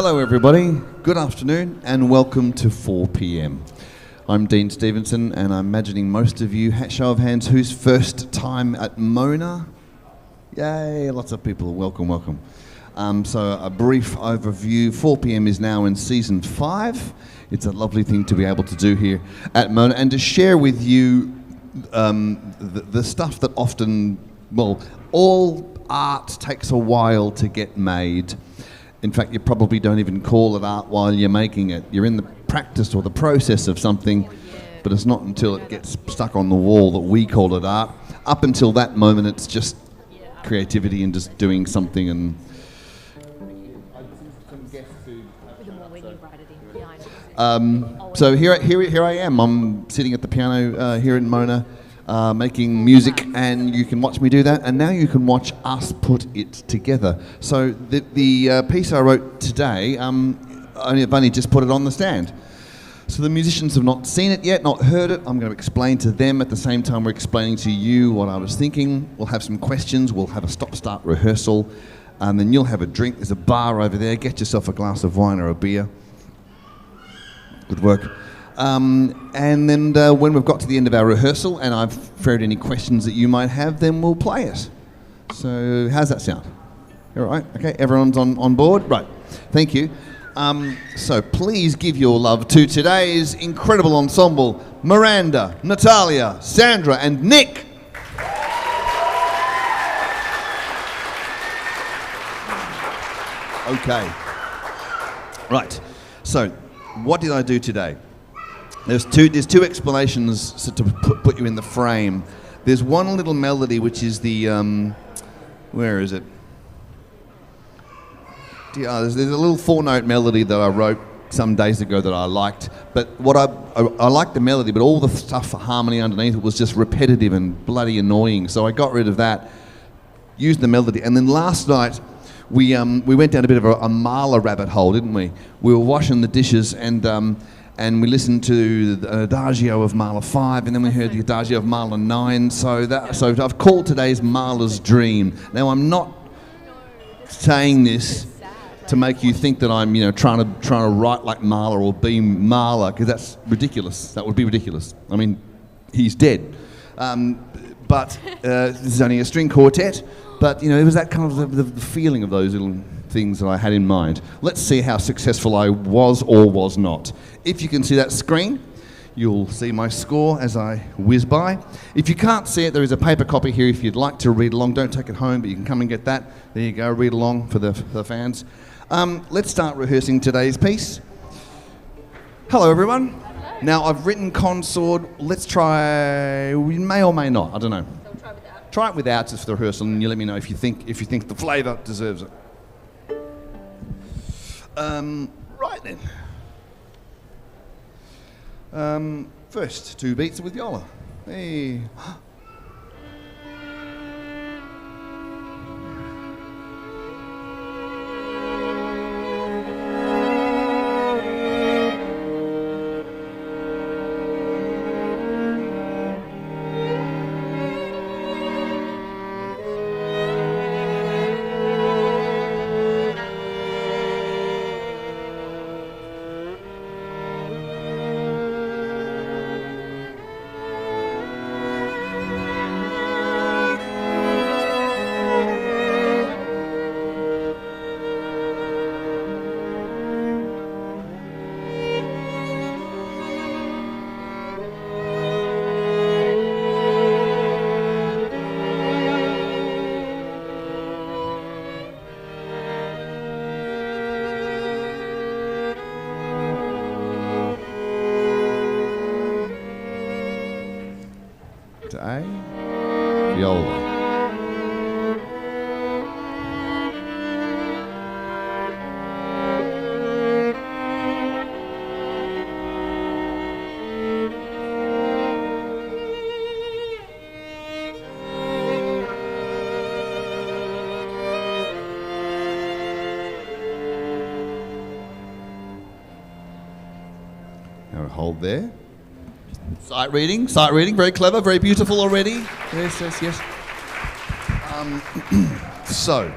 Hello everybody, good afternoon and welcome to 4 p.m. I'm Dean Stevenson and I'm imagining most of you, show of hands, who's first time at Mona? Yay, lots of people, welcome. So a brief overview, 4 p.m. is now in season 5. It's a lovely thing to be able to do here at Mona and to share with you the stuff that often, well, all art takes a while to get made. In fact, you probably don't even call it art while you're making it. You're in the practice or the process of something, but it's not until it gets stuck on the wall that we call it art. Up until that moment, it's just creativity and just doing something. And so here I am. I'm sitting at the piano here in Mona, making music, and you can watch me do that, and now you can watch us put it together. So the piece I wrote today, I've only just put it on the stand. So the musicians have not seen it yet, not heard it. I'm going to explain to them at the same time we're explaining to you what I was thinking. We'll have some questions, we'll have a stop-start rehearsal, and then you'll have a drink. There's a bar over there. Get yourself a glass of wine or a beer. Good work. And then when we've got to the end of our rehearsal and I've ferreted any questions that you might have, then we'll play it. So how's that sound? All right? Okay, everyone's on board? Right, thank you. So please give your love to today's incredible ensemble, Miranda, Natalia, Sandra and Nick. Okay. Right, so what did I do today? There's two explanations to put you in the frame. There's one little melody which is the, where is it? There's a little 4-note melody that I wrote some days ago that I liked. But what I liked the melody, but all the stuff for harmony underneath it was just repetitive and bloody annoying. So I got rid of that, used the melody, and then last night we went down a bit of a Mahler rabbit hole, didn't we? We were washing the dishes and we listened to the Adagio of Mahler 5, and then we heard the Adagio of Mahler 9. So I've called today's Mahler's Dream. Now I'm not saying this to make you think that I'm trying to write like Mahler or be Mahler, because that's ridiculous. That would be ridiculous. I mean, he's dead. But this is only a string quartet. But it was that kind of the feeling of those little things that I had in mind. Let's see how successful I was or was not. If you can see that screen, you'll see my score as I whiz by. If you can't see it, there is a paper copy here if you'd like to read along. Don't take it home, but you can come and get that. There you go, read along for the fans. Let's start rehearsing today's piece. Hello, everyone. Hello. Now, I've written consort. Let's try, we may or may not, I don't know. So try without. Try it without just for the rehearsal, and you let me know if you think the flavour deserves it. Right then. First, 2 beats with viola. Hey. A, viola. Now hold there. Sight reading, very clever, very beautiful already. Yes. So,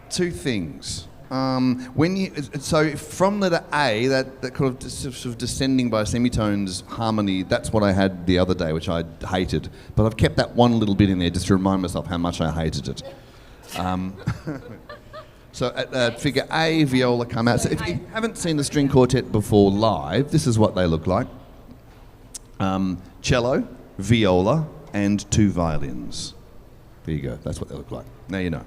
2 things. So from letter A, that kind of sort of descending by semitones harmony, that's what I had the other day, which I hated. But I've kept that one little bit in there just to remind myself how much I hated it. So at figure A, viola come out. So if you haven't seen the string quartet before live, this is what they look like. Cello, viola, and 2 violins. There you go. That's what they look like. Now you know.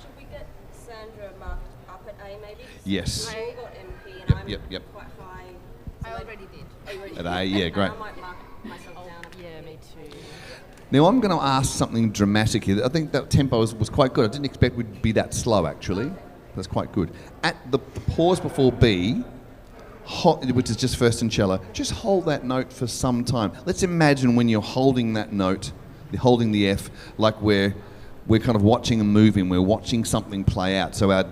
Should we get Sandra marked up at A maybe? Yes. I got MP and I'm quite high. So I already did. Oh, you already At did? A, yeah, great. I might mark myself down. Yeah, me too. Now I'm going to ask something dramatic here. I think that tempo was quite good. I didn't expect we'd be that slow, actually. That's quite good. At the pause before B, which is just first and cello, just hold that note for some time. Let's imagine when you're holding that note, you're holding the F, like we're kind of watching a movie and we're watching something play out. So our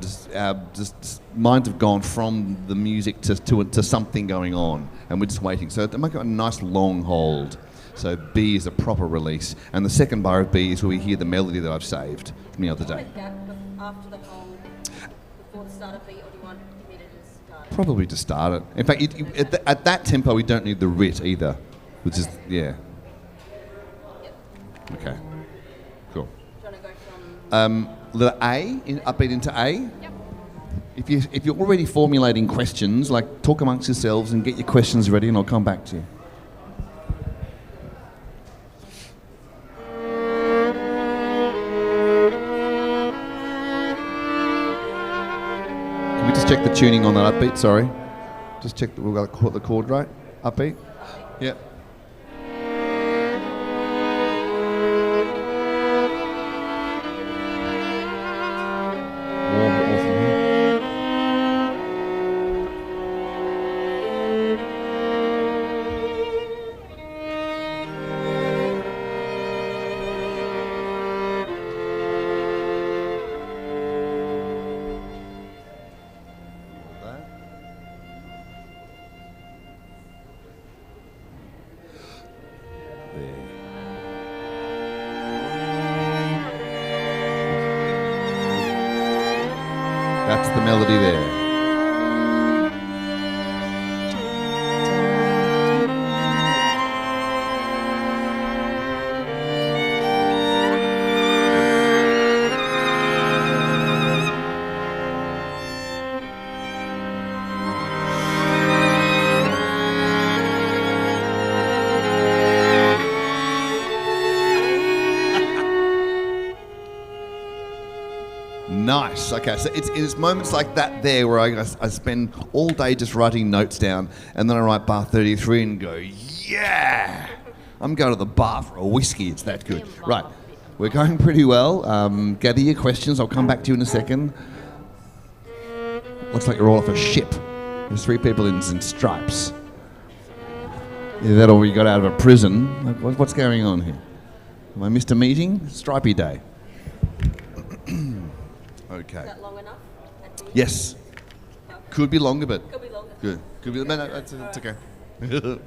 minds have gone from the music to something going on, and we're just waiting. So it might go a nice long hold. So B is a proper release, and the second bar of B is where we hear the melody that I've saved from the other day. After the whole, before the start of B, or do you want me to just start it? Probably to start it. In fact, at that tempo, we don't need the writ either, which is, yeah. Yep. Okay, cool. Do you want to go from... Letter A, upbeat into A. Yep. If you're already formulating questions, like talk amongst yourselves and get your questions ready, and I'll come back to you. Can we just check the tuning on that upbeat? Sorry, just check that we've got the chord right. Upbeat. Yep. Warm, awesome here. That's the melody there. Nice. Okay, so it's moments like that there where I spend all day just writing notes down, and then I write bar 33 and go, yeah! I'm going to the bar for a whiskey. It's that good. Right. We're going pretty well. Gather your questions. I'll come back to you in a second. Looks like you're all off a ship. There's 3 people in stripes. Either that or you got out of a prison. Like, what's going on here? Have I missed a meeting? Stripey day. Okay. Is that long enough? Yes. Could be longer, but Could be longer. good. Could be. No, it's okay. Should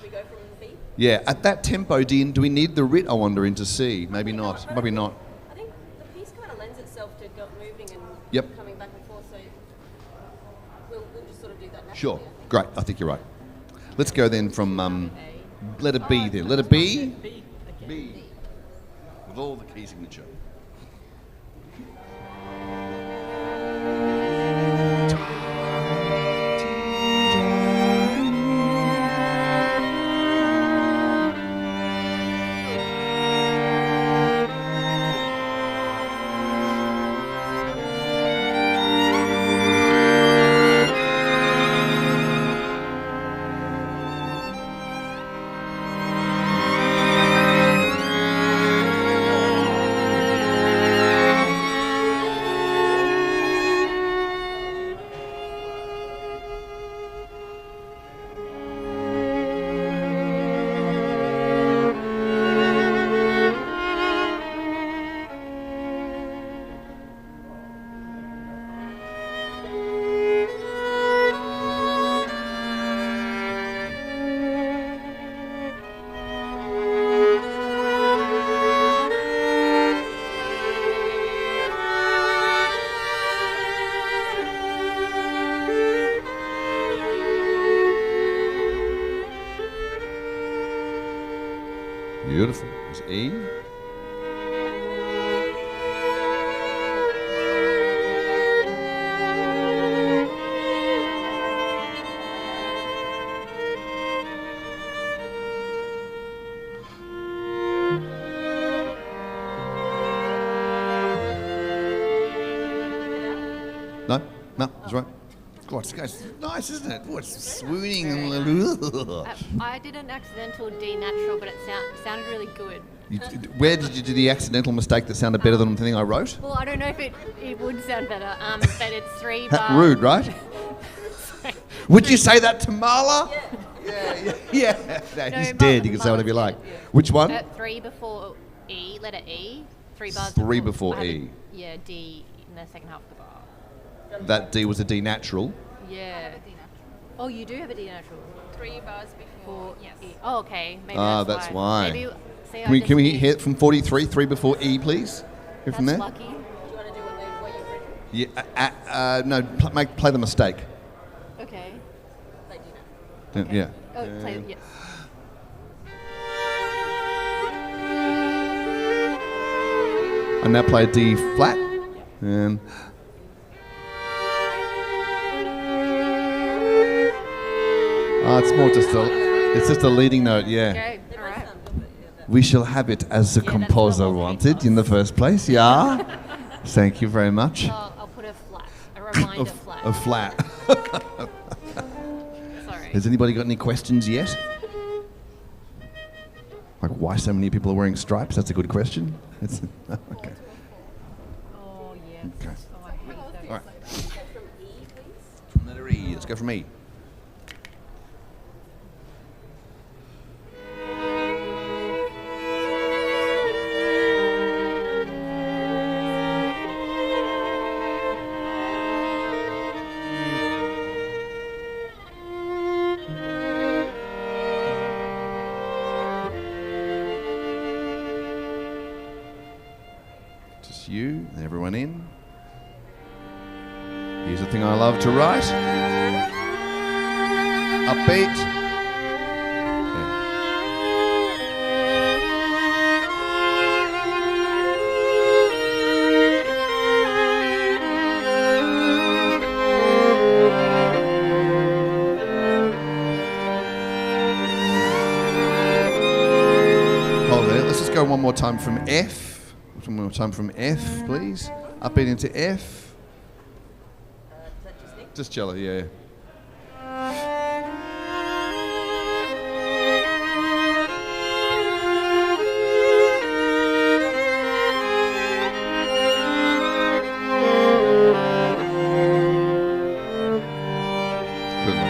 we go from B? Yeah. At that tempo, do we need the writ? I wonder into C. Maybe not. Maybe not. I think the piece kind of lends itself to moving and Yep. coming back and forth, so we'll just sort of do that naturally. Sure. Great. I think you're right. Let's go then from letter B then. Letter B. B. With all the key signature. There's E. No, that's right. God, this guy's nice, isn't it? Oh, it's swooning and I did an accidental D natural, but it sounded really good. Where did you do the accidental mistake that sounded better than the thing I wrote? Well, I don't know if it would sound better, but it's 3 bars. Rude, right? Would you say that to Marla? Yeah. No, No, he's Marla- dead. You can say whatever you Marla's like. dead, yeah. Which one? 3 before E, letter E. 3 bars. 3 before I had E. Yeah, D in the second half of the bar. That D was a D natural. Yeah. Oh, you do have a D natural. 3 bars before. Yes. E. Oh, okay. Maybe That's why. Maybe, see, Can we hear it from 43, 3 before E, please? Hear from That's there? lucky. Do you want to do what you've written? Yeah. No, play the mistake. Okay. They do that. Yeah. Oh, play, yes. And now play a D flat. And it's just a leading note, yeah. Okay. All right. We shall have it as the Yeah, that's composer the whole wanted thing. in the first place, yeah. Thank you very much. I'll put a flat, a reminder flat. A flat. Sorry. Has anybody got any questions yet? Like why so many people are wearing stripes? That's a good question. Okay. Oh, yes. Okay. Oh, I hate those. All right. From E, please. From letter E. Let's go from E. Just you and everyone in. Here's the thing I love to write. Upbeat. Yeah. Hold there. Let's just go one more time from F. One more time from F, please. Upbeat into F. Is that just Nick? Just cello, yeah. Good luck.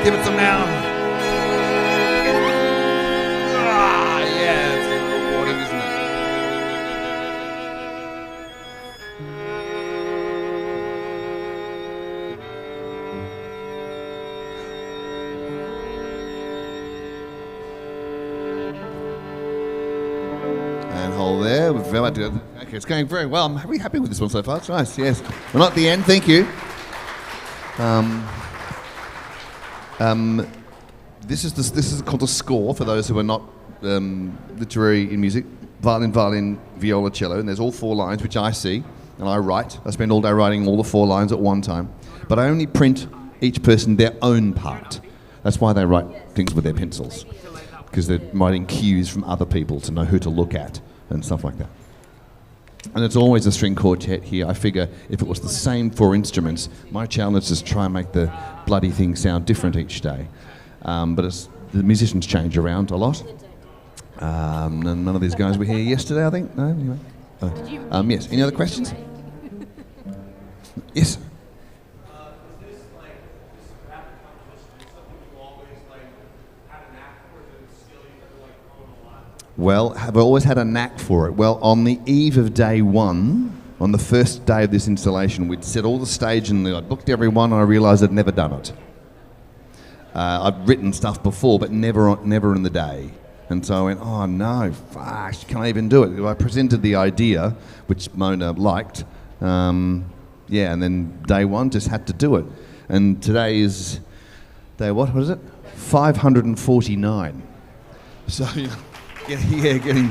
Give it some now. Yeah, it's rewarding, isn't it? And hold there. We're about to go. Okay, it's going very well. I'm very happy with this one so far. It's nice. Yes, we're not at the end. Thank you. This is called a score for those who are not literary in music. Violin, viola, cello, and there's all 4 lines which I see and I write. I spend all day writing all the 4 lines at one time, but I only print each person their own part. That's why they write things with their pencils, because they're writing cues from other people to know who to look at and stuff like that. And it's always a string quartet here. I figure if it was the same 4 instruments, my challenge is to try and make the bloody thing sound different each day. But the musicians change around a lot. And none of these guys were here yesterday, I think. No, anyway. Yes. Any other questions? Yes. Well, have I always had a knack for it? Well, on the eve of day 1, on the first day of this installation, we'd set all the stage and I'd booked everyone and I realised I'd never done it. I'd written stuff before, but never in the day. And so I went, oh no, fuck, can I even do it? I presented the idea, which Mona liked, and then day one just had to do it. And today is day, what is it? 549. So, getting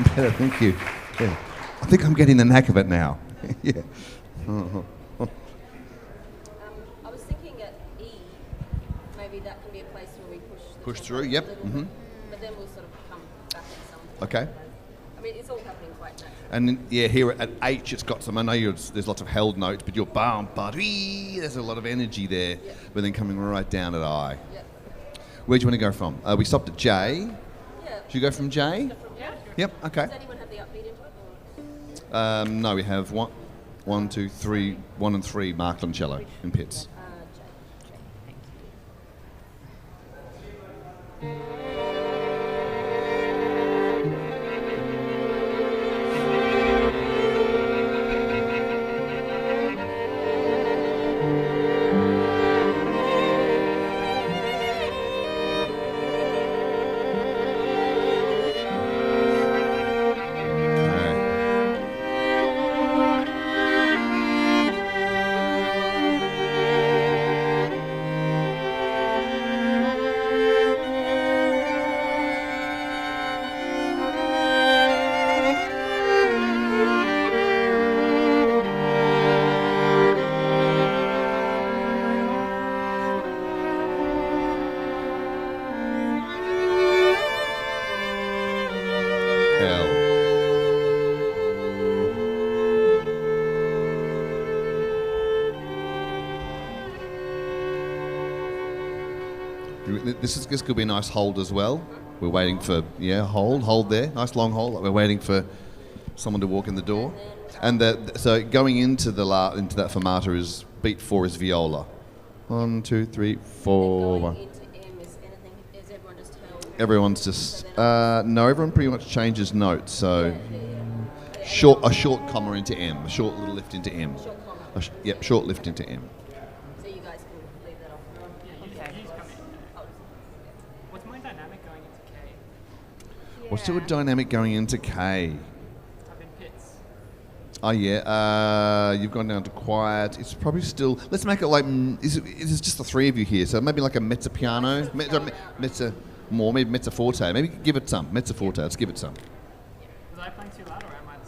better, thank you. Yeah. I think I'm getting the knack of it now. Yeah. I was thinking at E, maybe that can be a place where we push the Through, tempo yep. a little bit, but then we'll sort of come back at some point. Okay. I mean, it's all happening quite naturally. And then, here at H, it's got some. I know there's lots of held notes, but you're bam, there's a lot of energy there. Yeah. But then coming right down at I. Yeah. Where do you want to go from? We stopped at J. Yeah. Should we go from J? Yeah. Yep. Okay. Does anyone have the upbeat into it? Or? No, we have one, two, three, 1 and 3 marked on cello in pits. J. J. This could be a nice hold as well. We're waiting for, hold there. Nice long hold. We're waiting for someone to walk in the door. And so going into into that fermata is beat 4 is viola. 1, 2, 3, 4. Going into M, is everyone just held? Everyone's just no. Everyone pretty much changes notes. So a short comma into M, a short little lift into M. Short comma. Short lift into M. So you guys can leave that off. You just come in. What's my dynamic going into K? What's your dynamic going into K? I've been pits. Oh yeah, you've gone down to quiet. It's probably still. Let's make it like. Is it just the 3 of you here? So maybe like a mezzo piano, maybe mezzo forte. Maybe give it some mezzo forte. Let's give it some. Was I playing too loud or am I the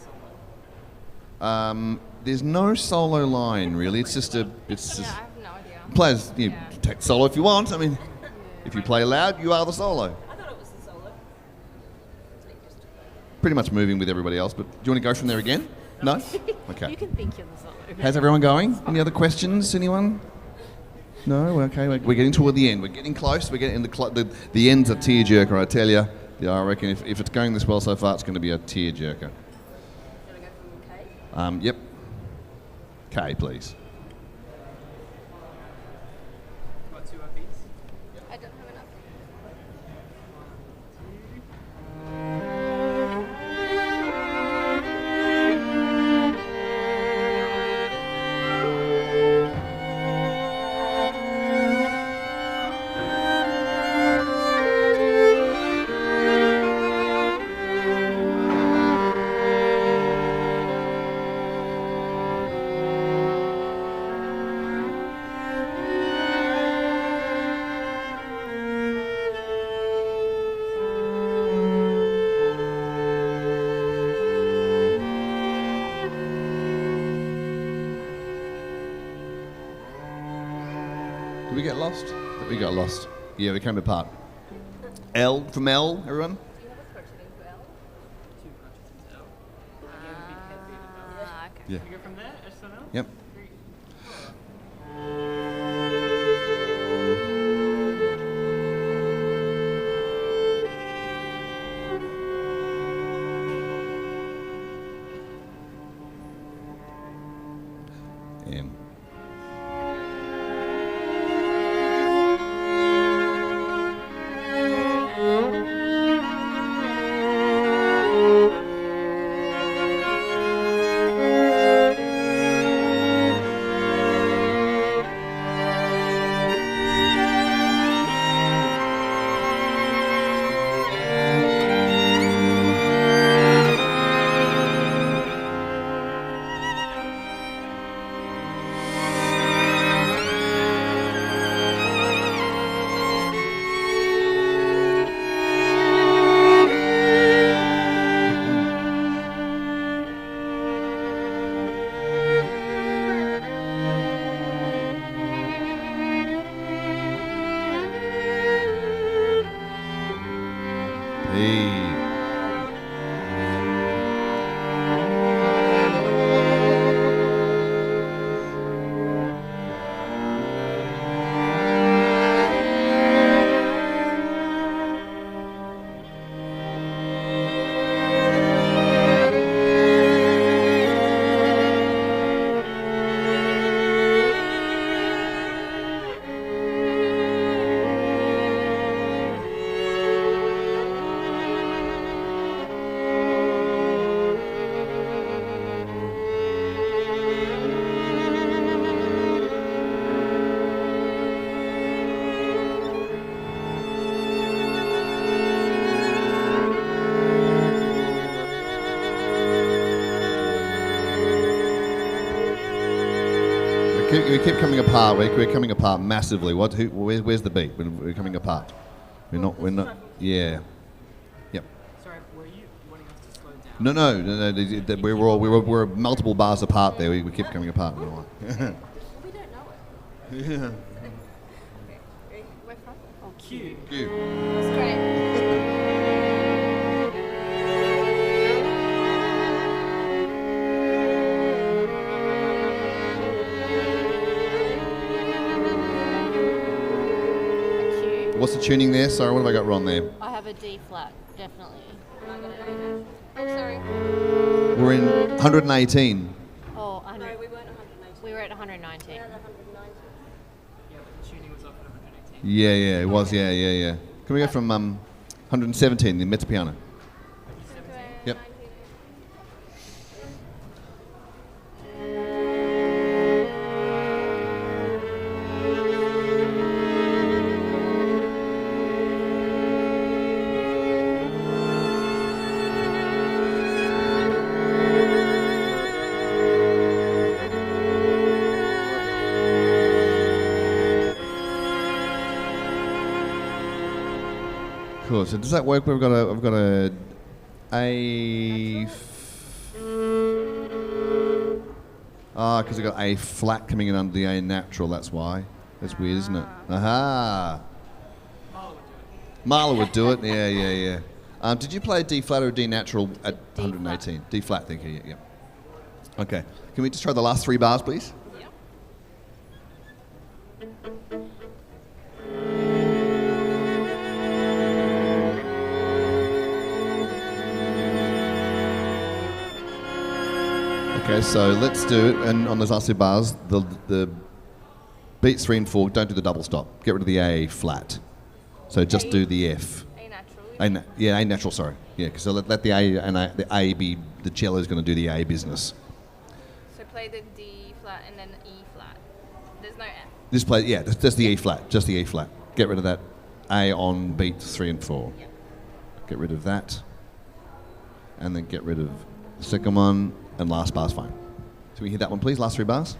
solo? There's no solo line really. It's just I have no idea. players. Take solo if you want. I mean, if you play loud, you are the solo. I thought it was the solo. Pretty much moving with everybody else. But do you want to go from there again? No. Okay. You can think you're the solo. How's everyone going? Any other questions? Anyone? No? Okay, we're getting toward the end. We're getting close. We're getting the end's a tearjerker, I tell you. Yeah, I reckon if it's going this well so far, it's going to be a tearjerker. Do you want to go from K? Yep. K, please. Got 2 upbeats. I don't have enough. Did we get lost? We got lost. Yeah, we came apart. L from L, everyone? Do you have a crochet into L? 2 crotchets into L. Okay. Yeah. We go from there, S on L? Yep. 3. M. Hey. We keep coming apart. We're coming apart massively. Where's the beat? We're coming apart. We're not. Yeah. Yep. Sorry, were you wanting us to slow down? No. We're multiple bars apart there. We keep coming apart. We don't know it. Yeah. Okay, ready? Where from? Oh, Q. That's great. What's the tuning there? Sorry, what have I got wrong there? I have a D flat, definitely. I got an A natural. Oh, sorry. We're in 118. Oh, No, 100. we weren't 180. We were at 119. We had 190. Yeah, but the tuning was off at 118. Yeah, it was. Yeah. Can we go from 117, the mezzo piano? Yep. Cool. So does that work? I've got a because I got A flat coming in under the A natural. That's why. That's weird, isn't it? Aha. Marla would do it. Yeah. Did you play a D flat or a D natural at D 118? D flat, thank you. Yeah. Okay. Can we just try the last 3 bars, please? Okay, so let's do it. And on those last 2 bars, the beats 3 and 4, don't do the double stop. Get rid of the A flat. So just do the F. A natural. A natural, sorry. Yeah, because let the A and the A be, the cello's going to do the A business. So play the D flat and then the E flat. There's no F. Just play, yeah, just the E flat, just the E flat. Get rid of that A on beat 3 and 4. Yep. Get rid of that. And then get rid of the second one, and last bar's fine. So we hit that one, please, last 3 bars.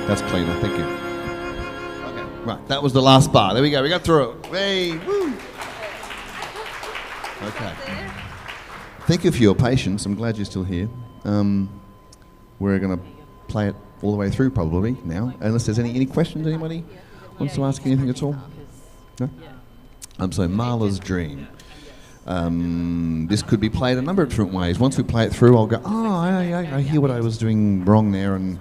That's cleaner, thank you. Okay, right, that was the last bar. There we go, we got through it. Hey, woo! Okay. Thank you for your patience. I'm glad you're still here. We're going to play it all the way through probably now, unless there's any questions. Anybody wants to ask anything at all? No? So Marla's Dream. This could be played a number of different ways. Once we play it through, I'll go, I hear what I was doing wrong there, and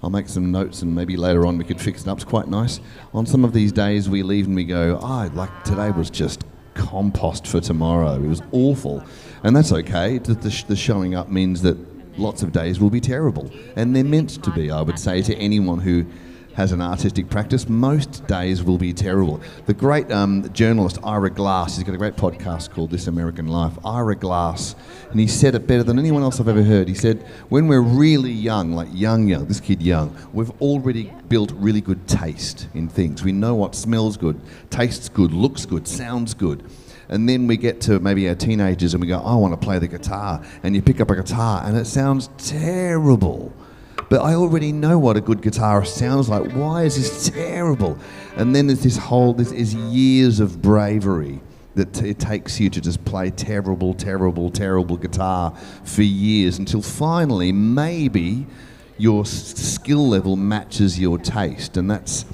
I'll make some notes, and maybe later on we could fix it up. It's quite nice. On some of these days we leave and we go, like today was just compost for tomorrow. It was awful. And that's okay. The showing up means that lots of days will be terrible. And they're meant to be, I would say, to anyone who has an artistic practice. Most days will be terrible. The great journalist Ira Glass, he's got a great podcast called This American Life. Ira Glass, and he said it better than anyone else I've ever heard. He said, when we're really young, like young, this kid young, we've already built really good taste in things. We know what smells good, tastes good, looks good, sounds good. And then we get to maybe our teenagers and we go, I want to play the guitar. And you pick up a guitar and it sounds terrible. But I already know what a good guitarist sounds like. Why is this terrible? And then there's this is years of bravery that it takes you to just play terrible, terrible, terrible guitar for years until finally maybe your skill level matches your taste. And that's,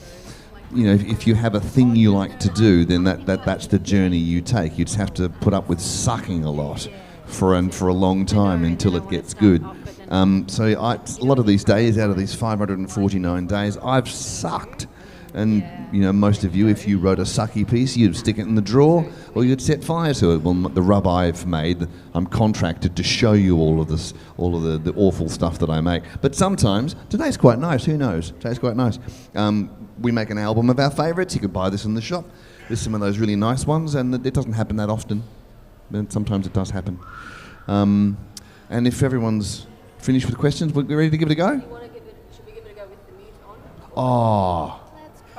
if you have a thing you like to do, then that's the journey you take. You just have to put up with sucking a lot for a long time until it gets good. So a lot of these days, out of these 549 days, I've sucked. And, most of you, if you wrote a sucky piece, you'd stick it in the drawer or you'd set fire to it. Well, the rub I've made, I'm contracted to show you all of this, all of the awful stuff that I make. But sometimes, today's quite nice, who knows? Today's quite nice. We make an album of our favourites. You could buy this in the shop. There's some of those really nice ones, and it doesn't happen that often. But sometimes it does happen. And if everyone's finished with questions, we're ready to give it a go? Should we give it a go with the mute on? Oh.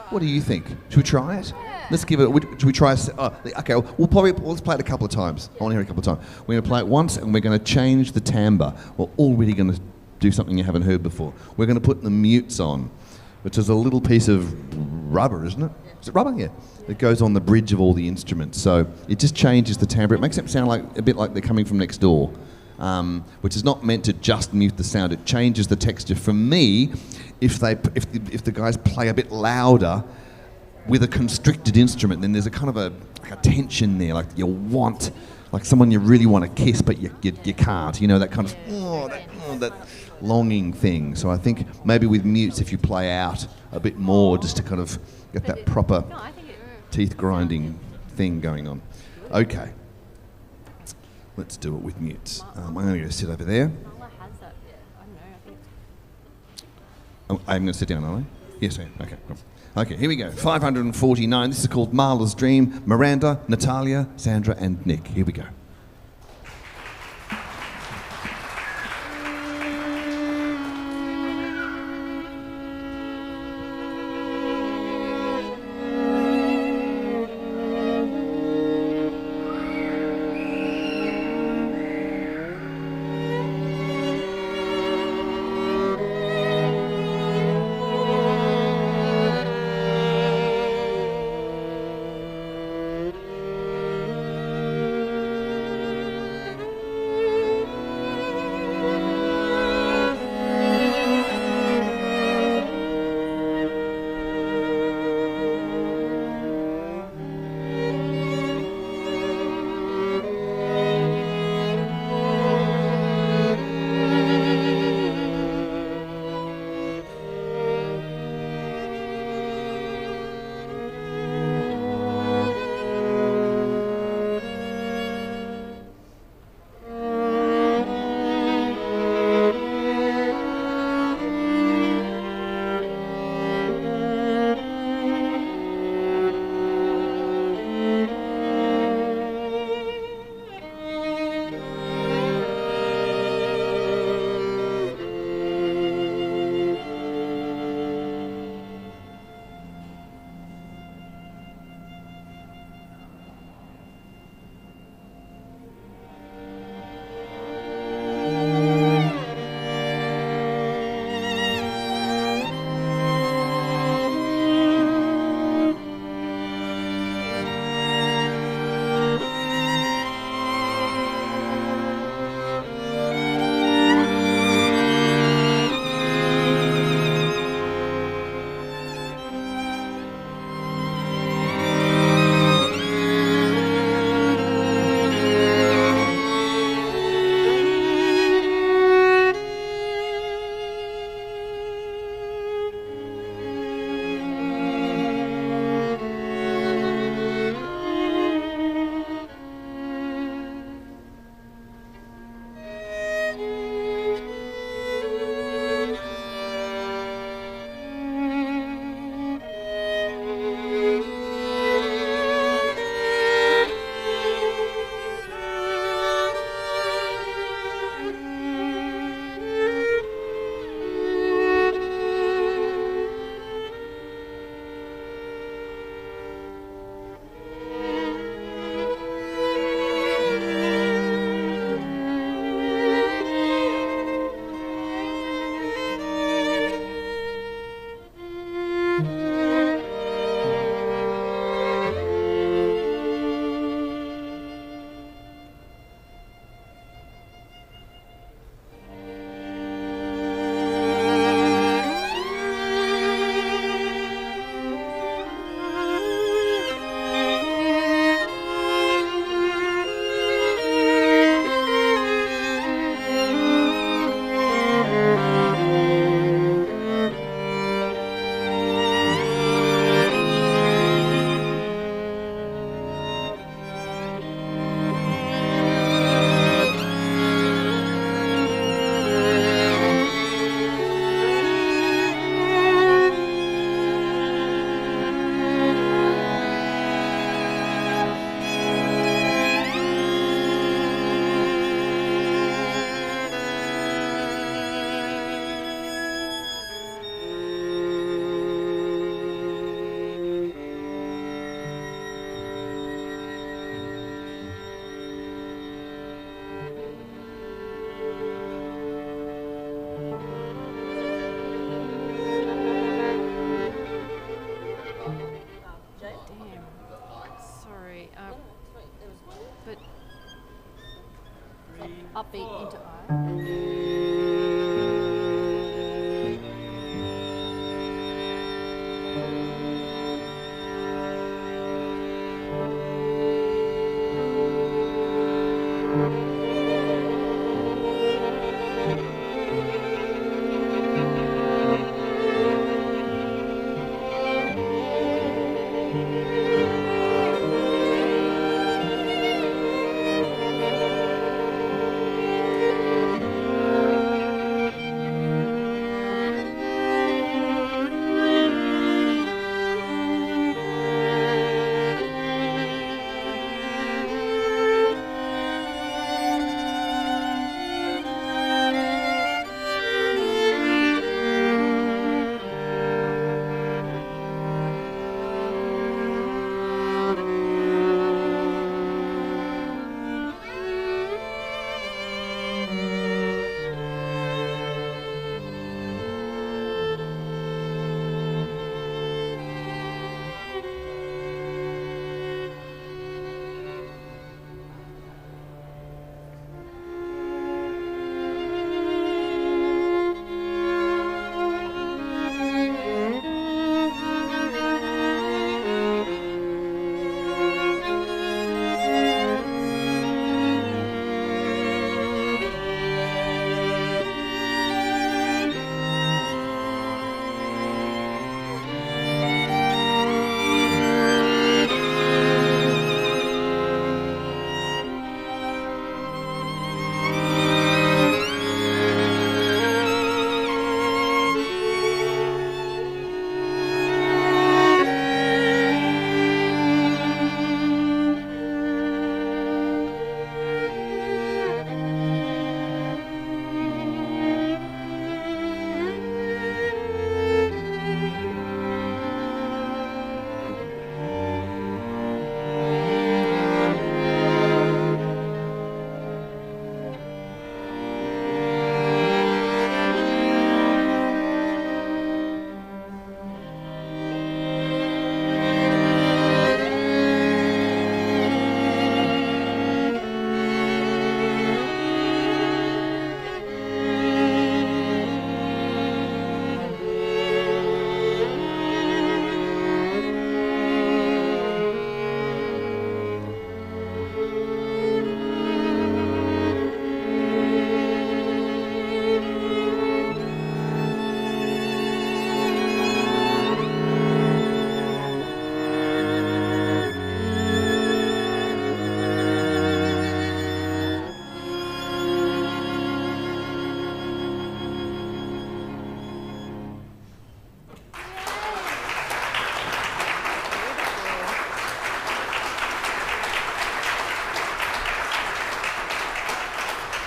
What do you think? Should we try it? Yeah. Let's give it. Should we try? Okay. Let's play it a couple of times. I want to hear it a couple of times. We're going to play it once, and we're going to change the timbre. We're already going to do something you haven't heard before. We're going to put the mutes on, which is a little piece of rubber, isn't it? Yeah. Is it rubber? Yeah. It goes on the bridge of all the instruments, so it just changes the timbre. It makes it sound a bit like they're coming from next door. Which is not meant to just mute the sound. It changes the texture. For me, if the guys play a bit louder with a constricted instrument, then there's a kind of a tension there, like like someone you really want to kiss, but you can't. That kind of that longing thing. So I think maybe with mutes, if you play out a bit more, just to kind of get that proper teeth grinding thing going on. Okay. Let's do it with mutes. I'm going to go sit over there. Marla has that. I don't know. I think. I'm going to sit down, aren't I? Yes, I am. Okay, cool. Okay, here we go. 549. This is called Marla's Dream. Miranda, Natalia, Sandra, and Nick. Here we go. upbeat into I.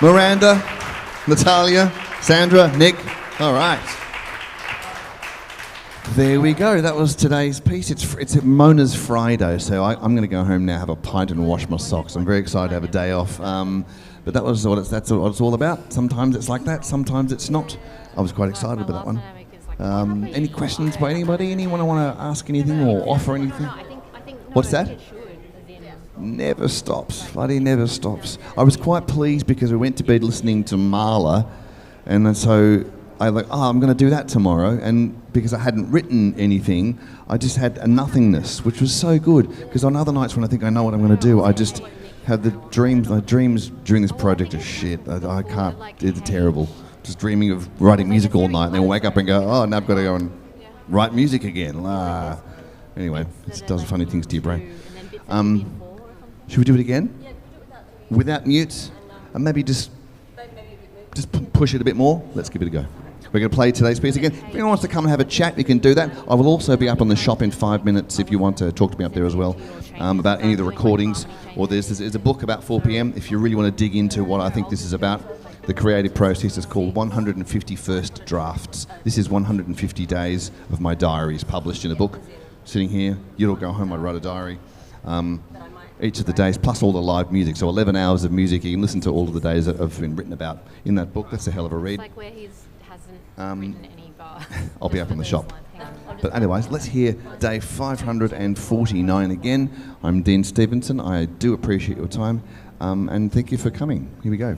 Miranda, Natalia, Sandra, Nick. All right. There we go. That was today's piece. It's Mona's Friday, so I'm going to go home now, have a pint and wash my socks. I'm very excited to have a day off. But that's what it's all about. Sometimes it's like that. Sometimes it's not. I was quite excited about that one. Any questions by anybody? Anyone want to ask anything or offer anything? What's that? Never stops. Bloody never stops. I was quite pleased because we went to bed listening to Marla, and then so I was like, I'm going to do that tomorrow. And because I hadn't written anything, I just had a nothingness, which was so good. Because on other nights when I think I know what I'm going to do, I just have the dreams. My dreams during this project are shit. I can't. It's terrible. Just dreaming of writing music all night, and then wake up and go, now I've got to go and write music again. Anyway, it does funny things to your brain. Should we do it again? Yeah, do it without mutes? And maybe just push it a bit more? Let's give it a go. We're going to play today's piece again. If anyone wants to come and have a chat, you can do that. I will also be up on the shop in 5 minutes if you want to talk to me up there as well about any of the recordings. Or there's a book about 4 p.m. if you really want to dig into what I think this is about. The creative process is called 150 First Drafts. This is 150 days of my diaries published in a book. Sitting here, you'll go home, I write a diary. Each of the days, plus all the live music. So 11 hours of music. You can listen to all of the days that have been written about in that book. That's a hell of a read. It's like where he hasn't written any bar. I'll be up in the shop. But anyways, let's hear day 549 again. I'm Dean Stevenson. I do appreciate your time. And thank you for coming. Here we go.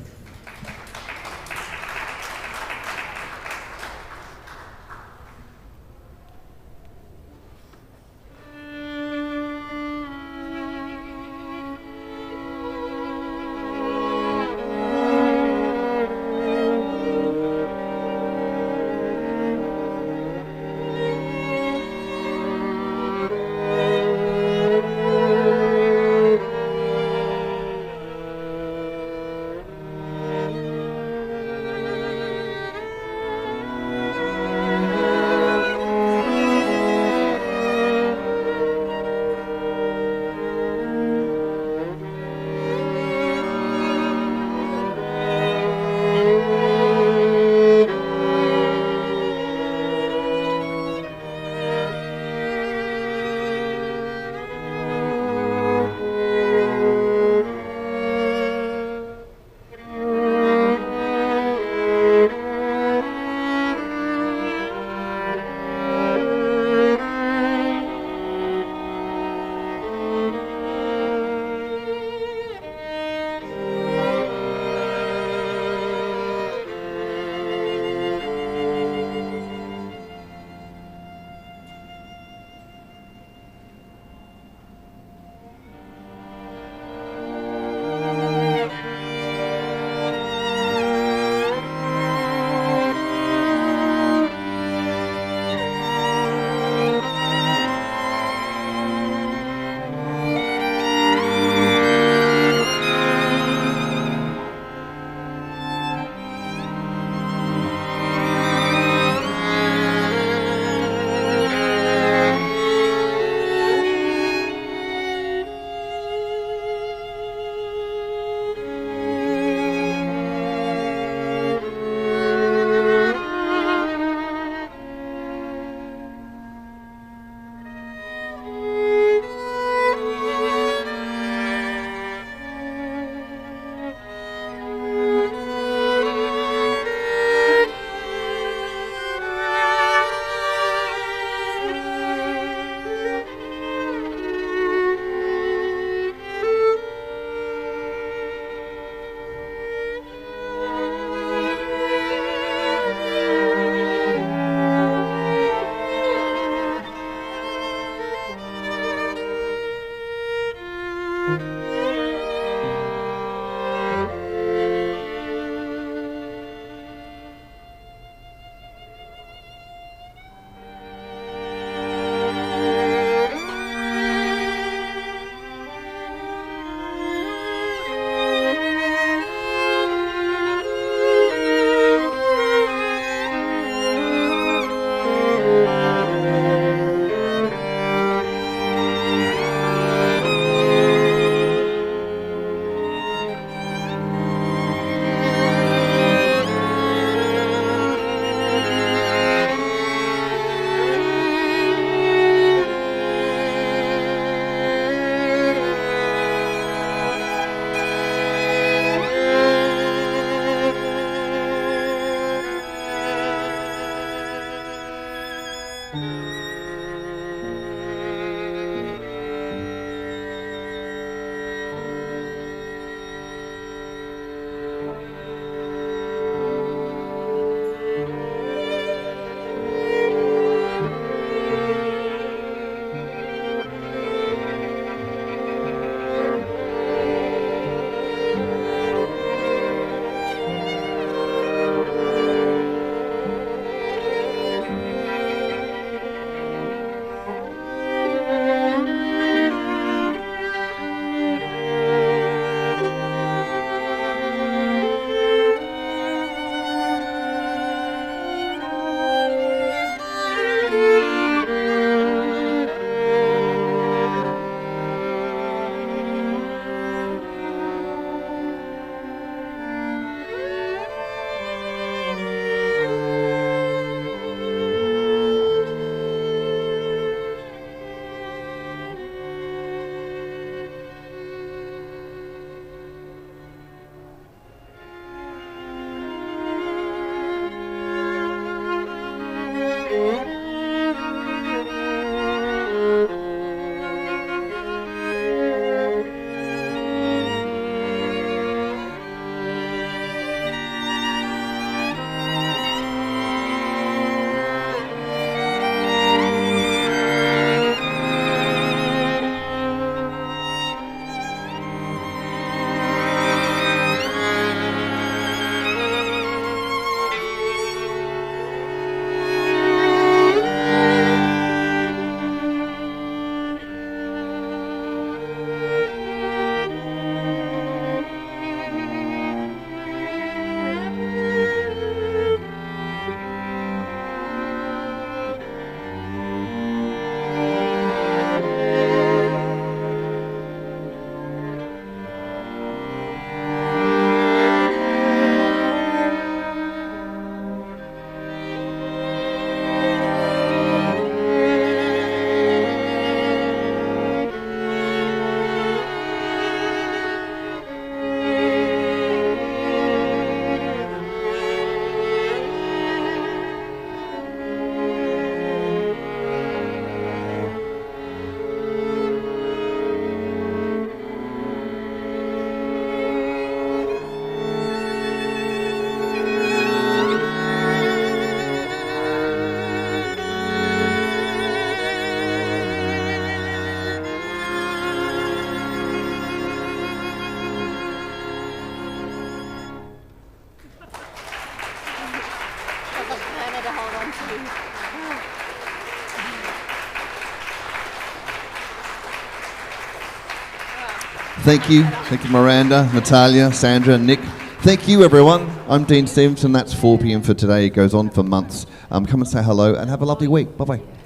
Thank you, Miranda, Natalia, Sandra, Nick. Thank you, everyone. I'm Dean Stevenson. That's 4 p.m. for today. It goes on for months. Come and say hello and have a lovely week. Bye-bye.